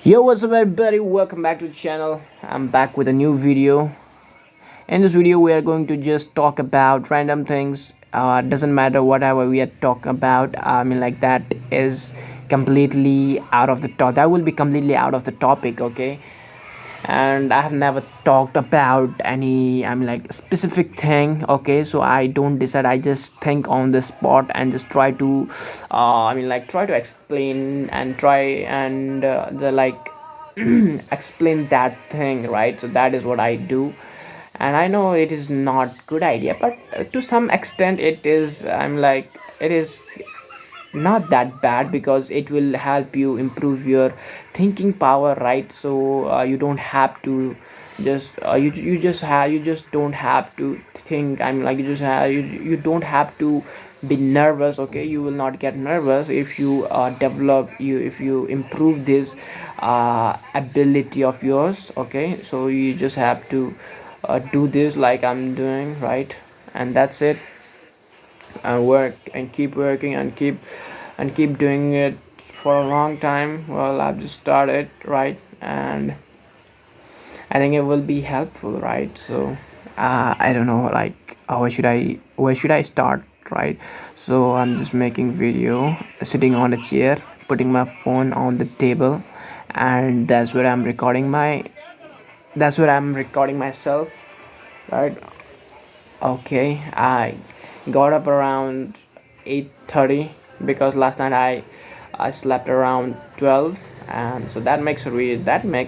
Yo, what's up everybody, welcome back to the channel. I'm back with a new video. In this video we are going to just talk about random things. Doesn't matter whatever we are talking about. Like that is completely out of the top, that will be completely out of the topic, okay? And I have never talked about any like specific thing, okay? So I don't decide, I just think on the spot and just try to try to explain and try and the like explain that thing, right? So that is what I do. And I know it is not good idea, but to some extent it is, it is not that bad because it will help you improve your thinking power, right? So you don't have to just you just don't have to think, you don't have to be nervous, okay? You will not get nervous if you if you improve this ability of yours, okay? So you just have to do this like I'm doing, right? And that's it. And work and keep working and keep doing it for a long time. Well, I've just started, right? And I think it will be helpful, right? So I don't know, like where should I start, right? So I'm just making video sitting on a chair, putting my phone on the table, and that's where I'm recording myself, right? Okay, I got up around 8:30 because last night I slept around 12, and so that makes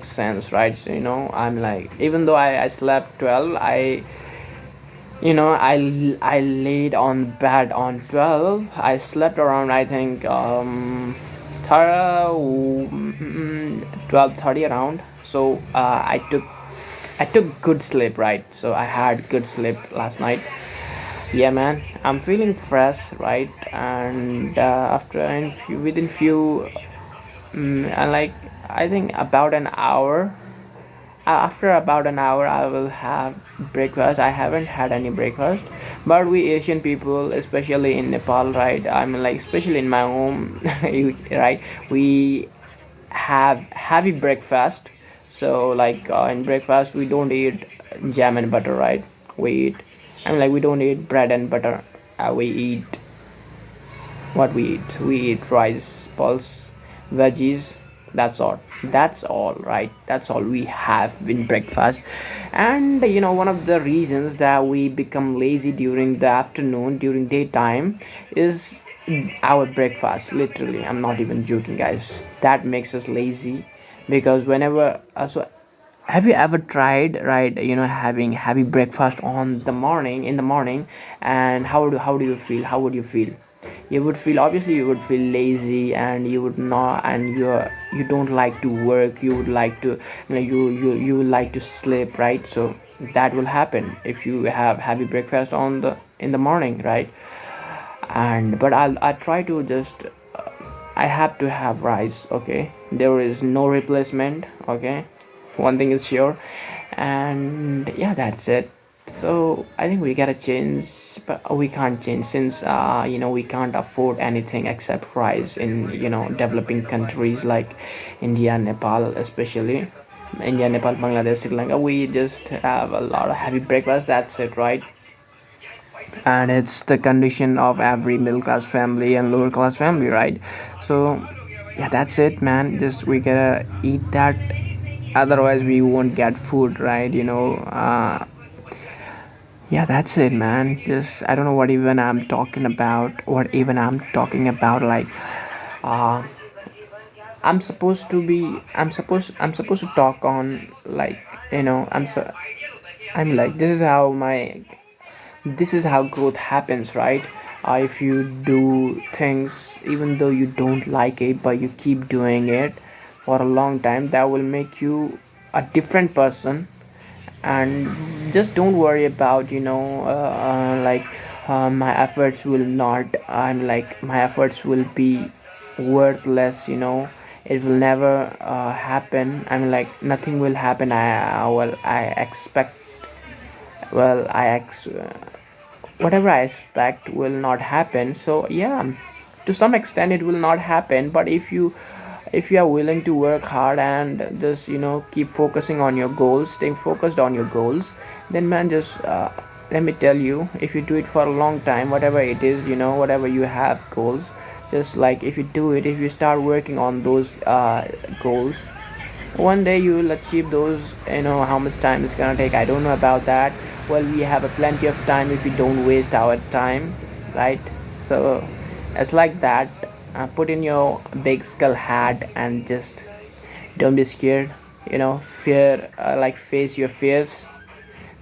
sense, right? So, I'm like, even though I slept 12, I laid on bed on 12. I slept around, I think 12:30 around. So I took good sleep, right? So I had good sleep last night. Yeah, man, I'm feeling fresh, right? And within few and like I think about an hour, after about an hour I will have breakfast. I haven't had any breakfast, but we Asian people, especially in Nepal, right? Especially in my home, right? We have heavy breakfast. So in breakfast we don't eat jam and butter, right? We eat, we don't eat bread and butter. We eat what we eat rice, pulse, veggies. That's all, right? That's all we have in breakfast. And one of the reasons that we become lazy during the afternoon, during daytime, is our breakfast. Literally, I'm not even joking, guys, that makes us lazy. Because whenever have you ever tried, right, having heavy breakfast on the morning in the morning? And how do you feel? How would you feel? You would feel, obviously you would feel lazy, and you would not, and you don't like to work. You would like to, you would like to sleep, right? So that will happen if you have heavy breakfast on the in the morning, right? And but I try to just I have to have rice, okay? There is no replacement, okay? One thing is sure. And yeah, that's it. So I think we gotta change, but we can't change since we can't afford anything except rice in developing countries like India, Nepal, especially India, Nepal, Bangladesh, Sri Lanka. We just have a lot of heavy breakfast. That's it, right? And it's the condition of every middle class family and lower class family, right? So yeah, that's it, man. Just we gotta eat that, otherwise we won't get food, right? Yeah, that's it, man. Just I don't know what even I'm talking about. Uh I'm supposed to talk on, I'm like, this is how growth happens, right? If you do things even though you don't like it, but you keep doing it for a long time, that will make you a different person. And just don't worry about, my efforts will not, my efforts will be worthless, it will never happen. Nothing will happen. I expect, well I ex whatever I expect will not happen. So yeah, to some extent it will not happen. But if you are willing to work hard and just keep focusing on your goals, staying focused on your goals, then man, just let me tell you, if you do it for a long time, whatever it is, whatever you have goals, just like if you do it, if you start working on those goals, one day you will achieve those. How much time it's gonna take, I don't know about that. Well, we have a plenty of time if we don't waste our time, right? So it's like that. Put in your big skull hat and just don't be scared. Fear, like face your fears.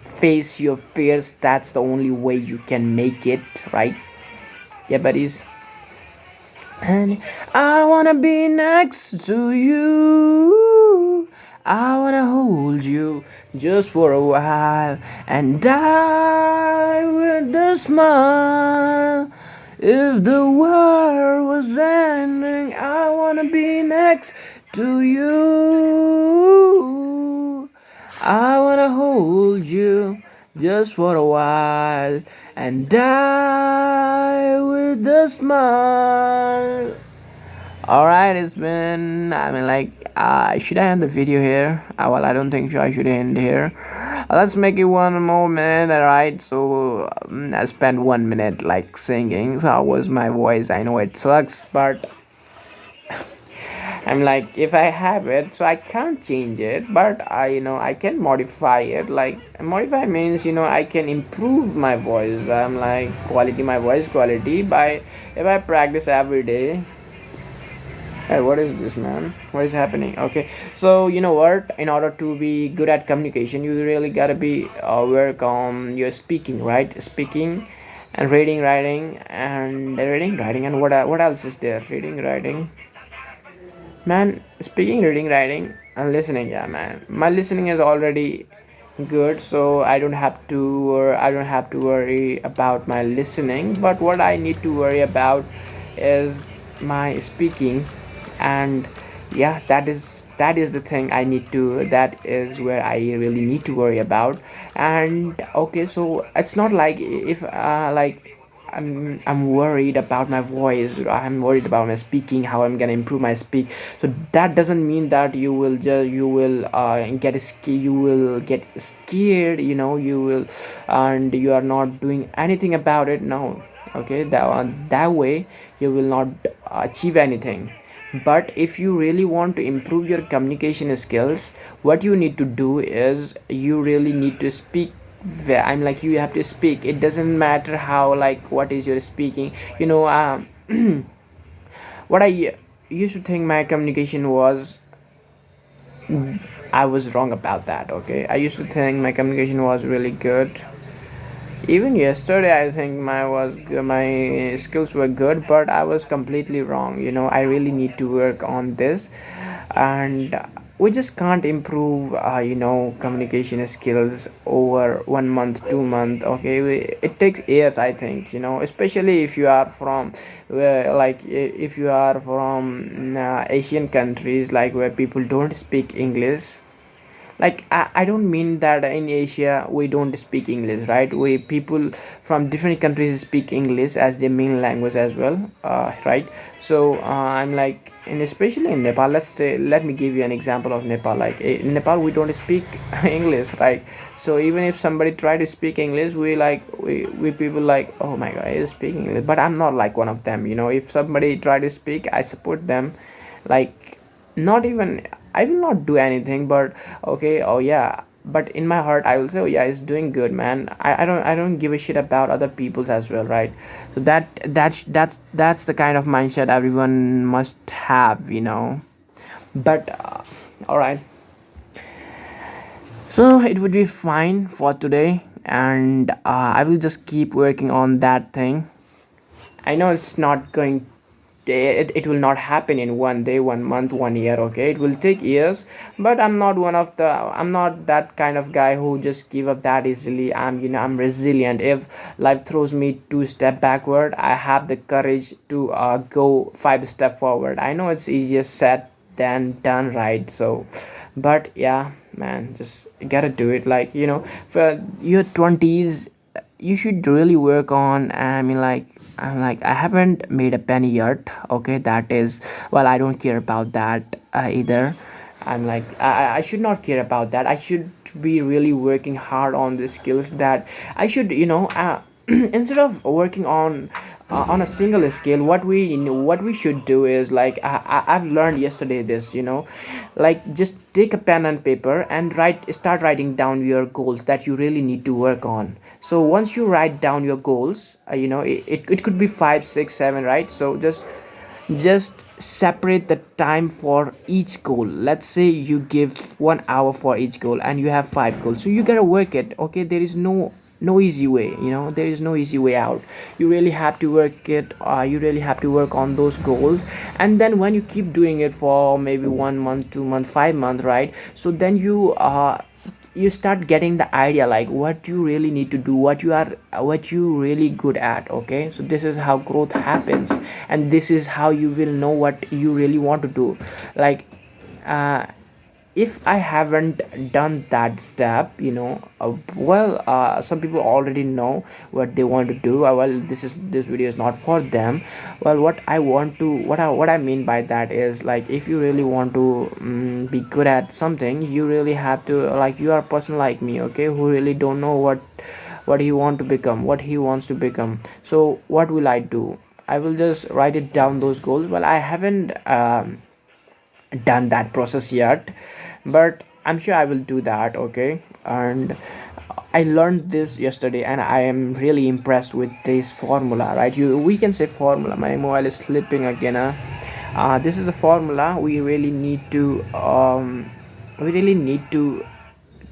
Face your fears, that's the only way you can make it, right? Yeah, buddies. And I wanna be next to you. I wanna hold you just for a while and die with a smile. If the world was ending, I wanna be next to you. I wanna hold you just for a while and die with a smile. Alright, it's been, I mean, like, should I end the video here? Well, I don't think so. I should end here. Let's make it 1 more minute, alright? So, I spent 1 minute, like, singing. So, how was my voice? I know it sucks, but I'm like, if I have it, so I can't change it, but I can modify it. Like, modify means, I can improve my voice. I'm like, my voice quality by, if I practice every day. Hey, what is this, man? What is happening? Okay, so you know what? In order to be good at communication, you really gotta be work on your speaking, right? Speaking and reading, writing, and what else is there? Reading, writing, man. Speaking, reading, writing, and listening. Yeah, man. My listening is already good, so I don't have to worry about my listening. But what I need to worry about is my speaking, and yeah, that is the thing I need to. That is where I really need to worry about. And okay, so it's not like if like I'm worried about my voice. I'm worried about my speaking, how I'm gonna improve my speak. So that doesn't mean that you will you will get scared. You will, and you are not doing anything about it. No, okay, that way you will not achieve anything. But if you really want to improve your communication skills, what you need to do is you really need to speak. I'm like, you have to speak. It doesn't matter how, like, what is your speaking. What I used to think my communication was, I was wrong about that. Okay, I used to think my communication was really good. Even yesterday, I think my skills were good, but I was completely wrong. I really need to work on this, and we just can't improve, communication skills over 1 month, 2 month. Okay, it takes years, I think. Especially if you are from, if you are from Asian countries, like where people don't speak English. Like, I don't mean that in Asia we don't speak English, right? We people from different countries speak English as their main language as well, right? So I'm like, and especially in Nepal, let me give you an example of Nepal. Like, in Nepal we don't speak English, right? So even if somebody try to speak English, we people like, oh my god, he's speaking English. But I'm not like one of them. If somebody try to speak, I support them. Like, not even, I will not do anything, but okay, oh yeah, but in my heart I will say, oh yeah, it's doing good, man. I don't give a shit about other people's as well, right? So that's the kind of mindset everyone must have. But all right, so it would be fine for today, and I will just keep working on that thing. I know it's not going, it will not happen in 1 day, 1 month, 1 year. Okay, it will take years, but I'm not that kind of guy who just give up that easily. I'm resilient. If life throws me 2 step backward, I have the courage to go 5 step forward. I know it's easier said than done, right? So, but yeah, man, just gotta do it. Like, for your 20s, you should really work on. I mean, I haven't made a penny yet. Okay, that is, well, I don't care about that either. I'm like, I should not care about that. I should be really working hard on the skills that I should, instead of working on a single scale, what we should do is like, I've learned yesterday this, like, just take a pen and paper and start writing down your goals that you really need to work on. So once you write down your goals, it could be 5 6 7, right? So just separate the time for each goal. Let's say you give 1 hour for each goal and you have 5 goals, so you gotta work it. Okay, there is no easy way, there is no easy way out. You really have to work it. You really have to work on those goals. And then when you keep doing it for maybe 1 month, 2 month, 5 month, right? So then you start getting the idea, like what you really need to do, what you really good at. Okay, so this is how growth happens, and this is how you will know what you really want to do. Like, uh, if I haven't done that step, some people already know what they want to do. Well, this video is not for them. Well, what I mean by that is, like, if you really want to be good at something, you really have to, like, you are a person like me, okay, who really don't know what he want to become, what he wants to become. So what will I do? I will just write it down, those goals. Well, I haven't done that process yet, but I'm sure I will do that. Okay, and I learned this yesterday and I am really impressed with this formula, right? We can say formula. My mobile is slipping again. This is the formula. We really need to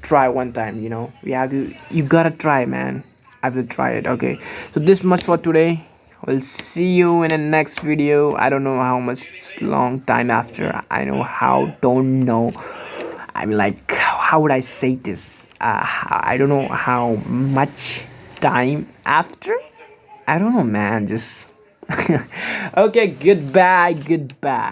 try one time. You gotta try, man. I will try it. Okay, so this much for today. We'll see you in the next video. I don't know how much long time after. I know how, don't know. I'm like, how would I say this? I don't know how much time after. I don't know, man. Just okay. Goodbye. Goodbye.